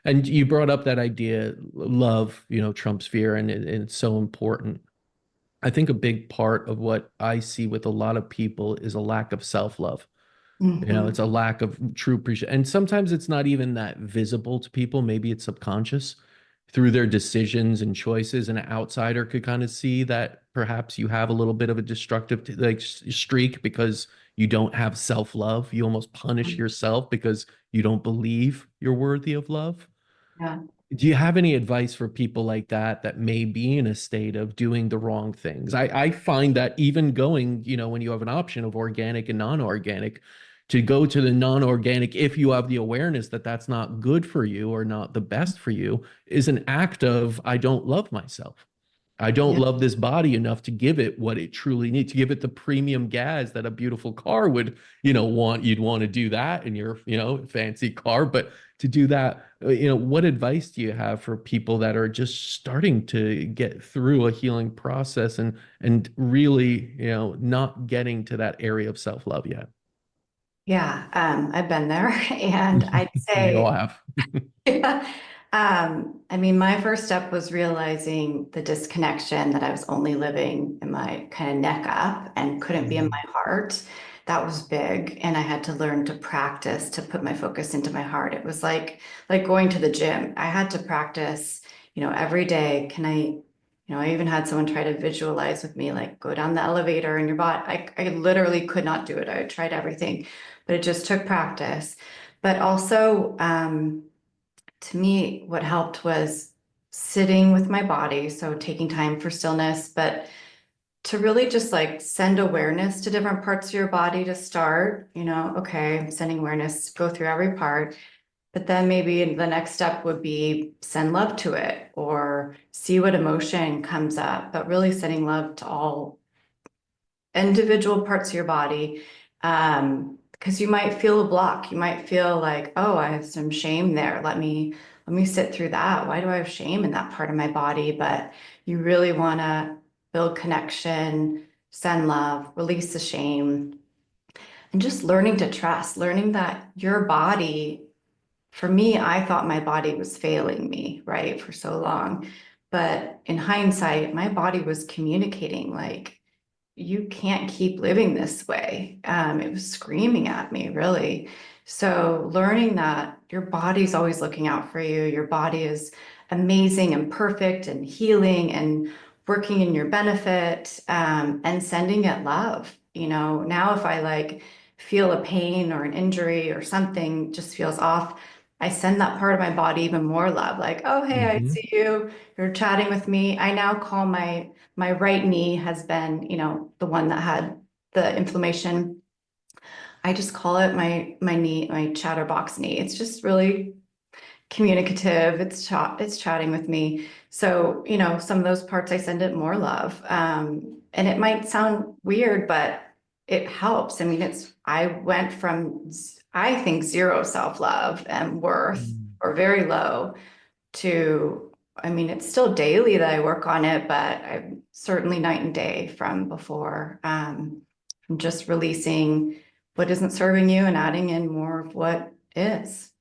And you brought up that idea, love, trumps fear, and it's so important. I think a big part of what I see with a lot of people is a lack of self-love. Hmm. It's a lack of true appreciation. And sometimes it's not even that visible to people. Maybe it's subconscious through their decisions and choices. An outsider could kind of see that perhaps you have a little bit of a destructive like streak because you don't have self-love. You almost punish yourself because you don't believe you're worthy of love. Yeah. Do you have any advice for people like that that may be in a state of doing the wrong things? I find that even going, when you have an option of organic and non-organic, to go to the non-organic, if you have the awareness that that's not good for you or not the best for you, is an act of, I don't love myself. I don't Yeah. love this body enough to give it what it truly needs, to give it the premium gas that a beautiful car would, you'd want to do that in your, fancy car. But to do that, what advice do you have for people that are just starting to get through a healing process and really, not getting to that area of self-love yet? Yeah. I've been there, and I'd We all say, have. yeah. I mean, my first step was realizing the disconnection that I was only living in my kind of neck up and couldn't be in Mhm. my heart. That was big, and I had to learn to practice to put my focus into my heart. It was like going to the gym. I had to practice, every day. I even had someone try to visualize with me, like go down the elevator in your body. I literally could not do it. I tried everything, but it just took practice. But also, to me, what helped was sitting with my body, so taking time for stillness, but to really just like send awareness to different parts of your body to start, okay, I'm sending awareness, go through every part. But then maybe the next step would be send love to it or see what emotion comes up, but really sending love to all individual parts of your body. Because you might feel a block. You might feel like, oh, I have some shame there. Let me sit through that. Why do I have shame in that part of my body? But you really want to build connection, send love, release the shame, and just learning to trust, learning that your body, for me, I thought my body was failing me, right, for so long. But in hindsight, my body was communicating like, you can't keep living this way. It was screaming at me, really. So learning that your body's always looking out for you, your body is amazing and perfect and healing and working in your benefit, and sending it love. Now if I like feel a pain or an injury or something just feels off, I send that part of my body even more love. Like, oh, hey, I Mhm. see you. You're chatting with me. I now call my right knee has been, the one that had the inflammation. I just call it my knee, my chatterbox knee. It's just really communicative. It's chatting with me. So, some of those parts I send it more love. And it might sound weird, but it helps. I mean, I went from, I think, zero self-love and worth, Mm. or very low, to, I mean, it's still daily that I work on it, but I'm certainly night and day from before. From just releasing what isn't serving you and adding in more of what is.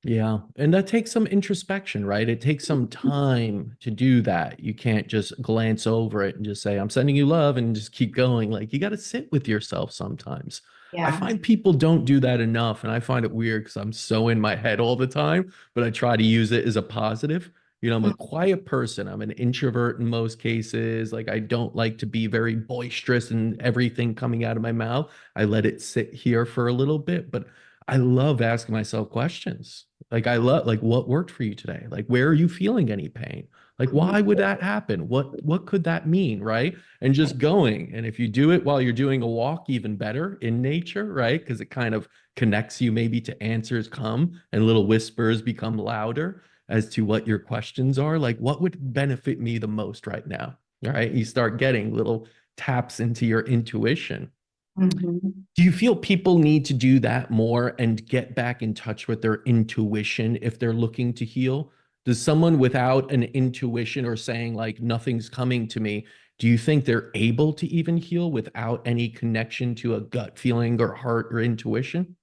Yeah. And that takes some introspection, right? It takes some time to do that. You can't just glance over it and just say, I'm sending you love and just keep going. Like you got to sit with yourself sometimes. I Yeah. find people don't do that enough. And I find it weird because I'm so in my head all the time, but I try to use it as a positive. I'm a quiet person. I'm an introvert in most cases. Like I don't like to be very boisterous and everything coming out of my mouth. I let it sit here for a little bit, but I love asking myself questions. Like I love like what worked for you today? Like where are you feeling any pain? Like why would that happen? What could that mean, right? And just going. And if you do it while you're doing a walk, even better in nature, right? Because it kind of connects you maybe to answers come and little whispers become louder as to what your questions are. Like what would benefit me the most right now? All right. You start getting little taps into your intuition. Mhm. Do you feel people need to do that more and get back in touch with their intuition if they're looking to heal? Does someone without an intuition or saying like nothing's coming to me, do you think they're able to even heal without any connection to a gut feeling or heart or intuition?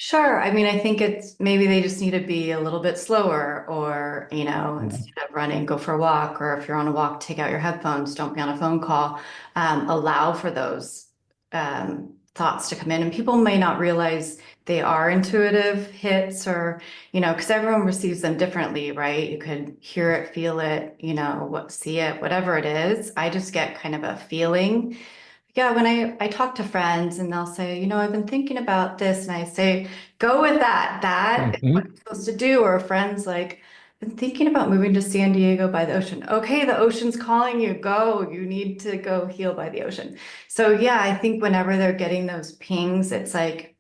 Sure. I mean, I think it's maybe they just need to be a little bit slower, or, Yeah. instead of running, go for a walk, or if you're on a walk, take out your headphones, don't be on a phone call. Allow for those thoughts to come in. And people may not realize they are intuitive hits, or, because everyone receives them differently, right? You could hear it, feel it, see it, whatever it is. I just get kind of a feeling. Yeah, when I talk to friends and they'll say, I've been thinking about this, and I say, go with that. That is what Mhm. you're supposed to do. Or friends like, been thinking about moving to San Diego by the ocean. Okay, the ocean's calling you. Go. You need to go heal by the ocean. So yeah, I think whenever they're getting those pings, it's like,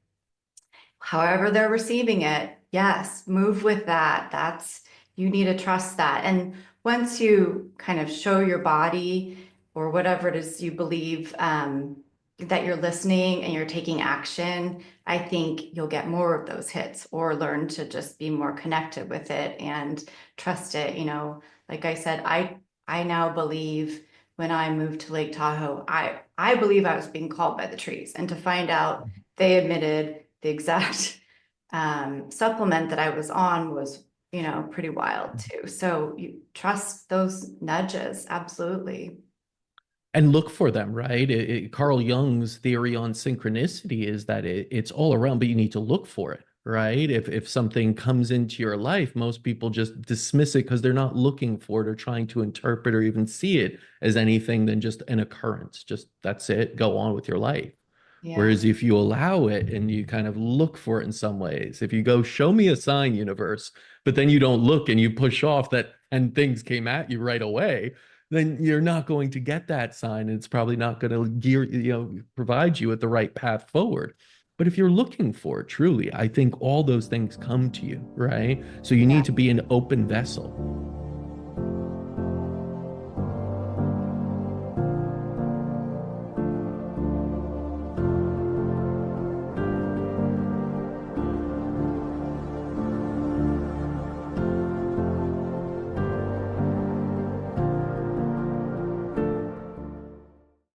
however they're receiving it, yes, move with that. You need to trust that. And once you kind of show your body or whatever it is you believe, that you're listening and you're taking action, I think you'll get more of those hits, or learn to just be more connected with it and trust it. Like I said, I now believe when I moved to Lake Tahoe, I believe I was being called by the trees, and to find out they admitted the exact supplement that I was on was, pretty wild too. So you trust those nudges, absolutely. And look for them, right? Carl Jung's theory on synchronicity is that it's all around, but you need to look for it, right? If something comes into your life, most people just dismiss it because they're not looking for it or trying to interpret or even see it as anything than just an occurrence. Just that's it, go on with your life. Yeah, Whereas if you allow it and you kind of look for it in some ways, if you go, show me a sign, universe, but then you don't look and you push off that and things came at you right away, then you're not going to get that sign. And it's probably not going to provide you with the right path forward. But if you're looking for it truly, I think all those things come to you, right? So you yeah, need to be an open vessel.